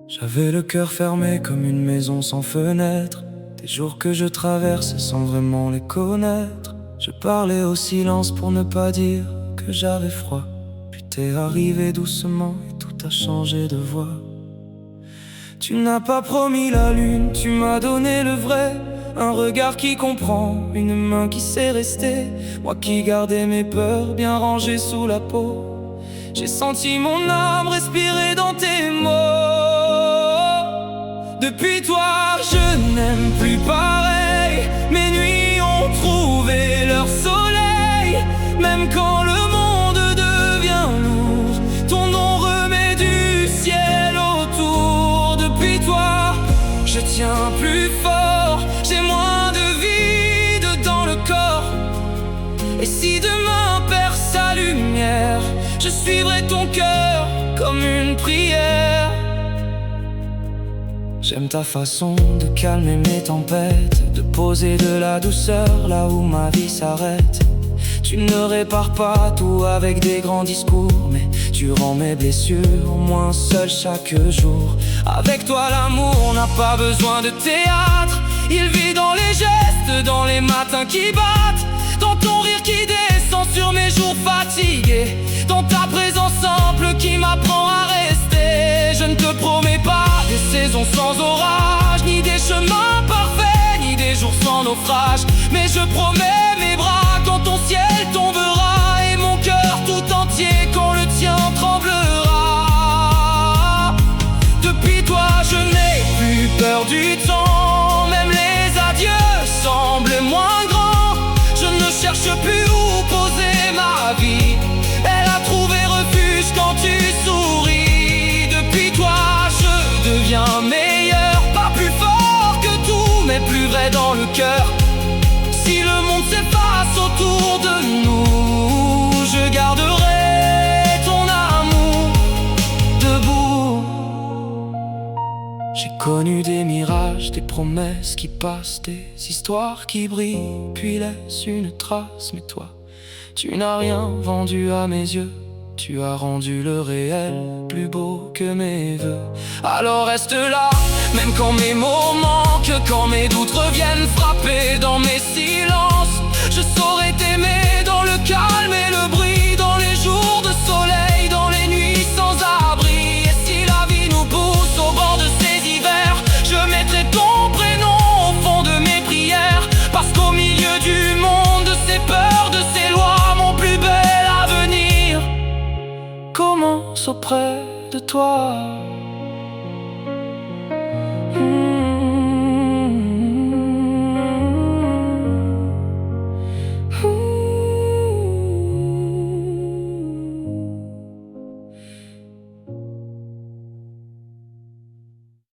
J'avais le cœur fermé comme une maison sans fenêtre. Des jours que je traversais sans vraiment les connaître. Je parlais au silence pour ne pas dire que j'avais froid. Puis t'es arrivé doucement et tout a changé de voix. Tu n'as pas promis la lune, tu m'as donné le vrai. Un regard qui comprend, une main qui sait rester. Moi qui gardais mes peurs bien rangées sous la peau. J'ai senti mon âme respirer dans tes mots. Depuis toi, je n'aime plus pareil. Mes nuits ont trouvé leur soleil. Même quand le monde devient lourd, ton nom remet du ciel autour. Depuis toi, je tiens plus fort. J'ai moins de vide dans le corps. Et si demain perd sa lumière, je suivrai ton cœur comme une prière. J'aime ta façon de calmer mes tempêtes, de poser de la douceur là où ma vie s'arrête. Tu ne répares pas tout avec des grands discours, mais tu rends mes blessures moins seules chaque jour. Avec toi l'amour n'a pas besoin de théâtre. Il vit dans les gestes, dans les matins qui battent, dans ton rire qui descend sur mes jours fatigués, dans ta présence simple qui m'apprend à rester. Je ne te promets pas des saisons sans orage, ni des chemins parfaits, ni des jours sans naufrage, mais je promets mes bras quand ton ciel tombera, et mon cœur tout entier quand le tien tremblera. Depuis toi je n'ai plus peur du temps, même les adieux semblent moins grands. Je ne cherche plus où poser ma vie, elle a trouvé refuge quand tu souris. Depuis toi je deviens meilleur, pas plus fort que tout, mais plus vrai dans le cœur. Si le monde s'efface autour de nous, je garderai ton amour debout. J'ai connu des mirages, des promesses qui passent, des histoires qui brillent puis laissent une trace. Mais toi, tu n'as rien vendu à mes yeux. Tu as rendu le réel plus beau que mes vœux. Alors reste là, même quand mes mots manquent, quand mes doutes reviennent frapper dans mes silences. Je saurai t'aimer dans le calme et le bruit, dans les jours de soleil, dans les nuits sans abri. Et si la vie nous pousse au bord de ces hivers, je mettrai ton prénom au fond de mes prières. Parce qu'au milieu du monde, de ces peurs, de ces lois, mon plus bel avenir commence auprès de toi.